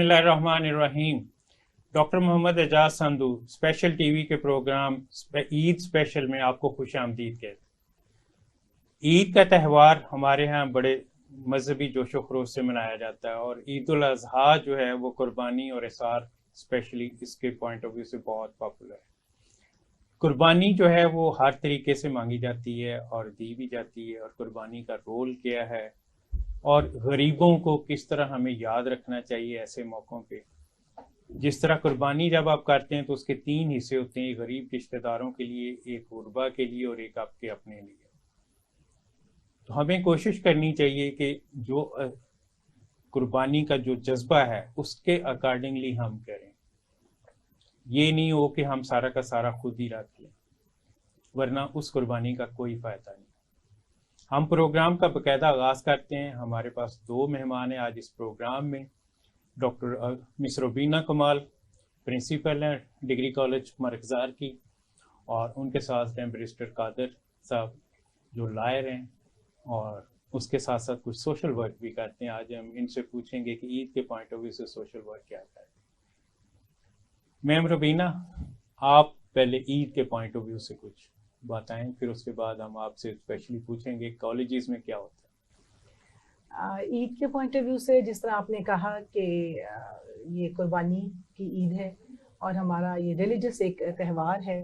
بسم اللہ الرحمن الرحیم. ڈاکٹر محمد اعجاز سندھو اسپیشل ٹی وی کے پروگرام عید اسپیشل میں آپ کو خوش آمدید کہتے ہیں. عید کا تہوار ہمارے ہاں بڑے مذہبی جوش و خروش سے منایا جاتا ہے، اور عید الاضحیٰ جو ہے وہ قربانی اور اثار اسپیشلی اس کے پوائنٹ آف ویو سے بہت پاپولر ہے. قربانی جو ہے وہ ہر طریقے سے مانگی جاتی ہے اور دی بھی جاتی ہے، اور قربانی کا رول کیا ہے اور غریبوں کو کس طرح ہمیں یاد رکھنا چاہیے ایسے موقعوں پہ. جس طرح قربانی جب آپ کرتے ہیں تو اس کے 3 حصے ہوتے ہیں، ایک غریب رشتہ داروں کے لیے، ایک غربا کے لیے، اور ایک آپ کے اپنے لیے. تو ہمیں کوشش کرنی چاہیے کہ جو قربانی کا جو جذبہ ہے اس کے اکارڈنگلی ہم کریں. یہ نہیں ہو کہ ہم سارا کا سارا خود ہی رکھ لیں، ورنہ اس قربانی کا کوئی فائدہ نہیں. ہم پروگرام کا باقاعدہ آغاز کرتے ہیں. ہمارے پاس 2 مہمان ہیں آج اس پروگرام میں. ڈاکٹر مس روبینہ کمال پرنسپل ہیں ڈگری کالج مرغزار کی، اور ان کے ساتھ ہیں بیرسٹر قادر صاحب جو لائر ہیں اور اس کے ساتھ ساتھ کچھ سوشل ورک بھی کرتے ہیں. آج ہم ان سے پوچھیں گے کہ عید کے پوائنٹ آف ویو سے سوشل ورک کیا کرتے ہیں. میم روبینہ، آپ پہلے عید کے پوائنٹ آف ویو سے کچھ بتائیں، پھر اس کے بعد ہم آپ سے اسپیشلی پوچھیں گے کالجز میں کیا ہوتا ہے. عید کے پوائنٹ آف ویو سے جس طرح آپ نے کہا کہ یہ قربانی کی عید ہے اور ہمارا یہ ریلیجس ایک تہوار ہے،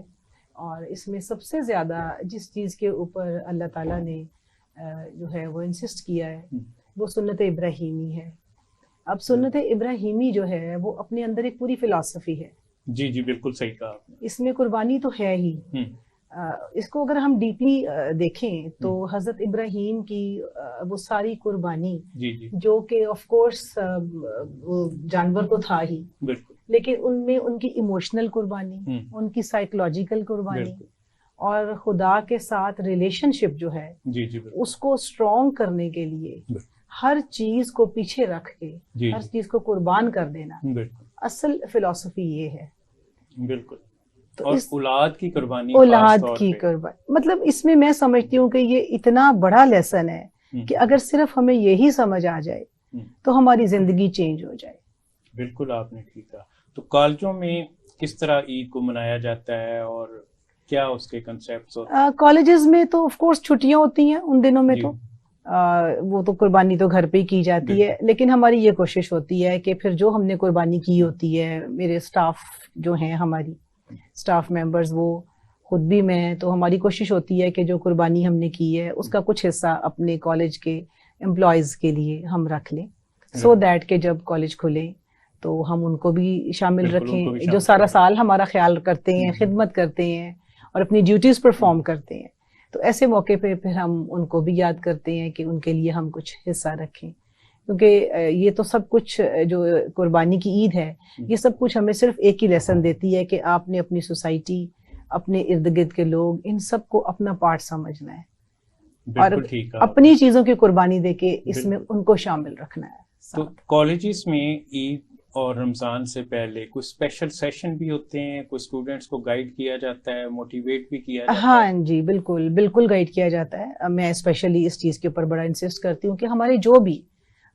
اور اس میں سب سے زیادہ جس چیز کے اوپر اللہ تعالیٰ نے جو ہے وہ انسسٹ کیا ہے وہ سنت ابراہیمی ہے. اب سنت ابراہیمی جو ہے وہ اپنے اندر ایک پوری فلسفی ہے. جی بالکل صحیح کہا آپ نے. اس میں قربانی تو ہے ہی. اس کو اگر ہم ڈیپلی دیکھیں تو حضرت ابراہیم کی وہ ساری قربانی جو کہ آف کورس جانور تو تھا ہی، لیکن ان میں ان کی ایموشنل قربانی، ان کی سائیکولوجیکل قربانی، اور خدا کے ساتھ ریلیشن شپ جو ہے اس کو اسٹرانگ کرنے کے لیے ہر چیز کو پیچھے رکھ کے ہر چیز کو قربان کر دینا، اصل فلسفی یہ ہے. بالکل. اور اولاد کی قربانی، مطلب اس میں میں سمجھتی ہوں کہ یہ اتنا بڑا لیسن ہے کہ اگر صرف ہمیں یہی سمجھ آ جائے تو ہماری زندگی چینج ہو جائے. بالکل آپ نے ٹھیک کہا. تو کالجوں میں کس طرح عید کو منایا جاتا ہے اور کیا اس کے کنسیپٹس ہوتے ہیں؟ کالجز میں تو آف کورس چھٹیاں ہوتی ہیں ان دنوں میں، تو وہ تو قربانی تو گھر پہ ہی کی جاتی ہے، لیکن ہماری یہ کوشش ہوتی ہے کہ پھر جو ہم نے قربانی کی ہوتی ہے، میرے سٹاف جو ہیں، ہماری سٹاف ممبرز وہ خود بھی میں، تو ہماری کوشش ہوتی ہے کہ جو قربانی ہم نے کی ہے اس کا کچھ حصہ اپنے کالج کے امپلائیز کے لیے ہم رکھ لیں، سو دیٹ کہ جب کالج کھلے تو ہم ان کو بھی شامل رکھیں جو سارا سال ہمارا خیال کرتے ہیں، خدمت کرتے ہیں اور اپنی ڈیوٹیز پرفارم کرتے ہیں. تو ایسے موقع پہ پھر ہم ان کو بھی یاد کرتے ہیں کہ ان کے لیے ہم کچھ حصہ رکھیں، کیونکہ یہ تو سب کچھ جو قربانی کی عید ہے یہ سب کچھ ہمیں صرف ایک ہی لیسن دیتی ہے کہ آپ نے اپنی سوسائٹی، اپنے ارد گرد کے لوگ، ان سب کو اپنا پارٹ سمجھنا ہے اور اپنی چیزوں کی قربانی دے کے اس میں ان کو شامل رکھنا ہے. تو کالجز میں عید اور رمضان سے پہلے کچھ اسپیشل سیشن بھی ہوتے ہیں، کچھ اسٹوڈینٹس کو گائیڈ کیا جاتا ہے، موٹیویٹ بھی کیا جاتا ہے؟ ہاں جی بالکل گائیڈ کیا جاتا ہے. میں اسپیشلی اس چیز کے اوپر بڑا انسسٹ کرتی ہوں کہ ہمارے جو بھی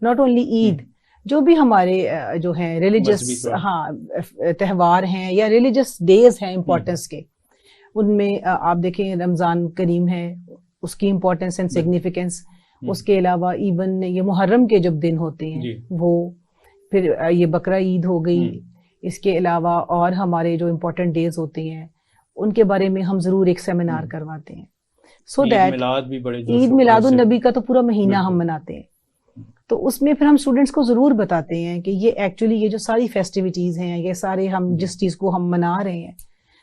ناٹ اونلی عید، جو بھی ہمارے جو ہیں ریلیجس تہوار ہیں یا ریلیجس ڈیز ہیں امپورٹنس کے، ان میں آپ دیکھیں رمضان کریم ہے، اس کی امپورٹنس اینڈ سگنیفیکینس. اس کے علاوہ ایون یہ محرم کے جب دن ہوتے ہیں وہ، پھر یہ بقرہ عید ہو گئی. اس کے علاوہ اور ہمارے جو امپورٹنٹ ڈیز ہوتے ہیں ان کے بارے میں ہم ضرور ایک سیمینار کرواتے ہیں، سو دیٹ عید میلاد النبی کا تو پورا مہینہ ہم مناتے ہیں. تو اس میں پھر ہم اسٹوڈینٹس کو ضرور بتاتے ہیں کہ یہ ایکچولی یہ جو ساری فیسٹیوٹیز ہیں، یہ سارے ہم جس چیز کو ہم منا رہے ہیں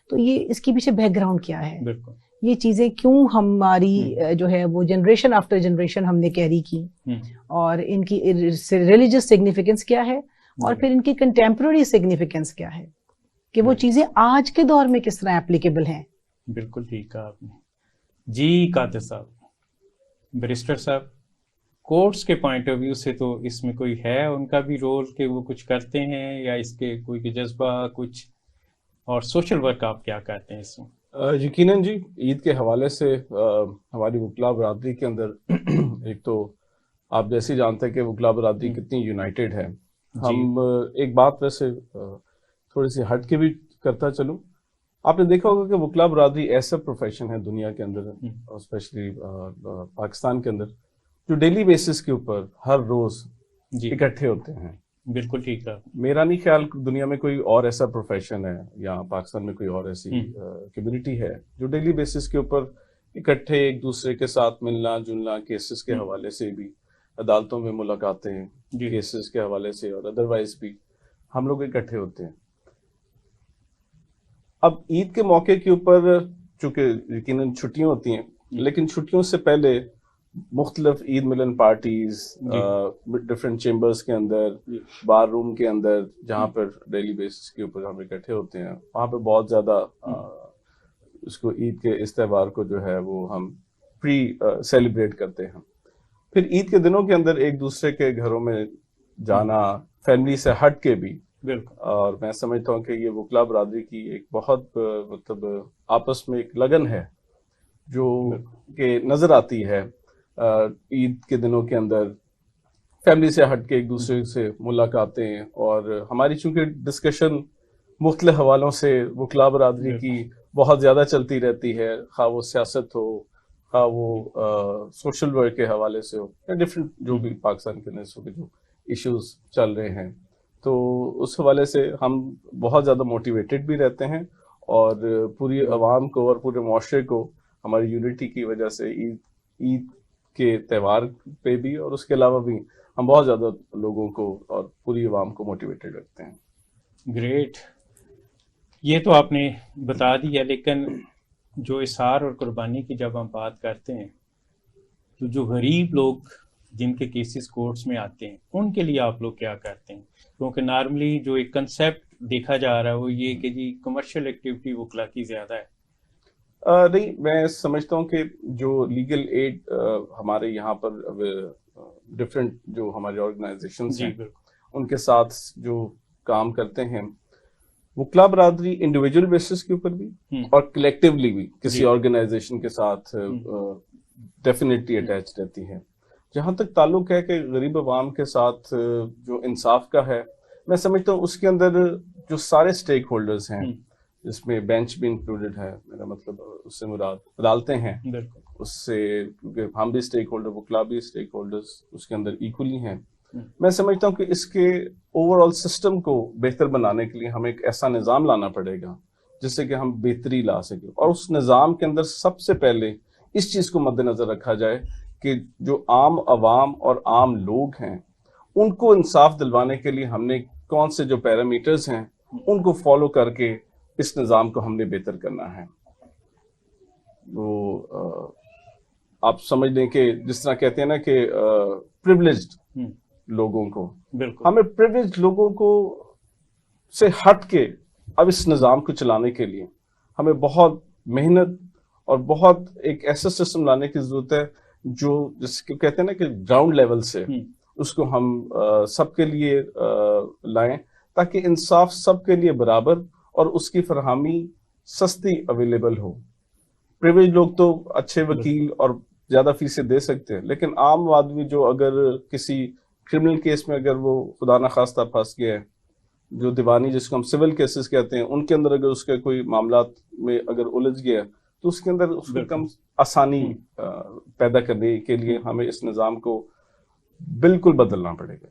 تو یہ اس کے پیچھے بیک گراؤنڈ کیا ہے، یہ چیزیں کیوں ہماری جو ہے وہ جنریشن آفٹر جنریشن ہم نے کیری کی، اور ان کی ریلیجس سگنیفیکینس کیا ہے، اور پھر ان کی کنٹمپرری سگنیفیکینس کیا ہے کہ وہ چیزیں آج کے دور میں کس طرح اپلیکیبل ہیں. بالکل ٹھیک کہا آپ نے. جی قادر صاحب، بیرسٹر صاحب، کورٹس کے پوائنٹ آف ویو سے تو اس میں کوئی ہے ان کا بھی رول کہ وہ کچھ کرتے ہیں، یا اس کے کوئی جذبہ کچھ، اور سوشل ورک آپ کیا کرتے ہیں اس میں؟ یقیناً جی، عید کے حوالے سے ہماری وکلا برادری کے اندر ایک تو آپ جیسے جانتے ہیں کہ وکلا برادری کتنی یونائٹڈ ہے، ہم ایک بات ویسے تھوڑی سی ہٹ کے بھی کرتا چلوں. آپ نے دیکھا ہوگا کہ وکلا برادری ایسا پروفیشن ہے دنیا کے اندر اسپیشلی پاکستان کے اندر جو ڈیلی بیسس کے اوپر ہر روز اکٹھے ہوتے ہیں. بالکل ٹھیک ہے. میرا نہیں خیال دنیا میں کوئی اور ایسا پروفیشن ہے یا پاکستان میں کوئی اور ایسی کمیونٹی ہے جو ڈیلی بیسس کے اوپر اکٹھے ایک دوسرے کے ساتھ ملنا جلنا کیسز کے حوالے سے بھی, عدالتوں میں ملاقاتیں کیسز کے حوالے سے اور ادروائز بھی ہم لوگ اکٹھے ہوتے ہیں. اب عید کے موقع کے اوپر چونکہ یقیناً چھٹیاں ہوتی ہیں, لیکن چھٹیوں سے پہلے مختلف عید ملن پارٹیز ڈفرینٹ چیمبرز کے اندر, بار روم کے اندر جہاں پر ڈیلی بیسس کے اوپر ہم اکٹھے ہوتے ہیں, وہاں پہ بہت زیادہ اس کو عید کے اس تہوار کو جو ہے وہ ہم پری سیلیبریٹ کرتے ہیں. پھر عید کے دنوں کے اندر ایک دوسرے کے گھروں میں جانا فیملی سے ہٹ کے بھی, اور میں سمجھتا ہوں کہ یہ وکلا برادری کی ایک بہت مطلب آپس میں ایک لگن ہے جو کہ نظر آتی ہے عید کے دنوں کے اندر. فیملی سے ہٹ کے ایک دوسرے سے ملاقاتیں, اور ہماری چونکہ ڈسکشن مختلف حوالوں سے وکلا برادری کی بہت زیادہ چلتی رہتی ہے, خواہ وہ سیاست ہو, خواہ وہ سوشل ورک کے حوالے سے ہو, یا ڈفرینٹ جو بھی پاکستان کے اندر جو ایشوز چل رہے ہیں, تو اس حوالے سے ہم بہت زیادہ موٹیویٹڈ بھی رہتے ہیں, اور پوری عوام کو اور پورے معاشرے کو ہماری یونٹی کی وجہ سے عید کے تہوار پہ بھی اور اس کے علاوہ بھی ہم بہت زیادہ لوگوں کو اور پوری عوام کو موٹیویٹڈ رکھتے ہیں. گریٹ, یہ تو آپ نے بتا دیا, لیکن جو اثار اور قربانی کی جب ہم بات کرتے ہیں تو جو غریب لوگ جن کے کیسز کورٹس میں آتے ہیں ان کے لیے آپ لوگ کیا کرتے ہیں؟ کیونکہ نارملی جو ایک کنسیپٹ دیکھا جا رہا ہے وہ یہ کہ جی کمرشل ایکٹیویٹی وکلا کی زیادہ ہے. نہیں, میں سمجھتا ہوں کہ جو لیگل ایڈ ہمارے یہاں پر ڈفرینٹ جو ہمارے آرگنائزیشنز ہیں ان کے ساتھ جو کام کرتے ہیں, وکلا برادری انڈیویجول بیسس کے اوپر بھی اور کلیکٹیولی بھی کسی آرگنائزیشن کے ساتھ ڈیفینیٹلی اٹیچ رہتی ہے. جہاں تک تعلق ہے کہ غریب عوام کے ساتھ جو انصاف کا ہے, میں سمجھتا ہوں اس کے اندر جو سارے اسٹیک ہولڈرز ہیں, جس میں بینچ بھی انکلوڈیڈ ہے, میرا مطلب اس سے مراد عدالتیں ہیں, اس سے کیونکہ ہم بھی اسٹیک ہولڈر, وکلا بھی اسٹیک ہولڈرز اس کے اندر ایکولی ہیں. میں سمجھتا ہوں کہ اس کے اوور آل سسٹم کو بہتر بنانے کے لیے ہمیں ایک ایسا نظام لانا پڑے گا جس سے کہ ہم بہتری لا سکیں, اور اس نظام کے اندر سب سے پہلے اس چیز کو مد نظر رکھا جائے کہ جو عام عوام اور عام لوگ ہیں ان کو انصاف دلوانے کے لیے ہم نے کون سے جو پیرامیٹرز ہیں ان کو فالو کر کے اس نظام کو ہم نے بہتر کرنا ہے. وہ آپ سمجھ لیں کہ جس طرح کہتے ہیں نا کہ پریولیجڈ لوگوں کو, ہمیں پریولیجڈ لوگوں کو سے ہٹ کے اب اس نظام کو چلانے کے لیے ہمیں بہت محنت اور بہت ایک ایسا سسٹم لانے کی ضرورت ہے جو جس کو کہتے ہیں نا کہ گراؤنڈ لیول سے اس کو ہم سب کے لیے لائیں تاکہ انصاف سب کے لیے برابر اور اس کی فراہمی سستی اویلیبل ہو. پریویلیج لوگ تو اچھے وکیل اور زیادہ فیسیں دے سکتے ہیں, لیکن عام آدمی جو اگر کسی کرمنل کیس میں اگر وہ خدا نخواستہ پھنس گیا ہے, جو دیوانی جس کو ہم سول کیسز کہتے ہیں, ان کے اندر اگر اس کے کوئی معاملات میں اگر الجھ گیا تو اس کے اندر اس کو کم آسانی پیدا کرنے کے لیے ہمیں اس نظام کو بالکل بدلنا پڑے گا.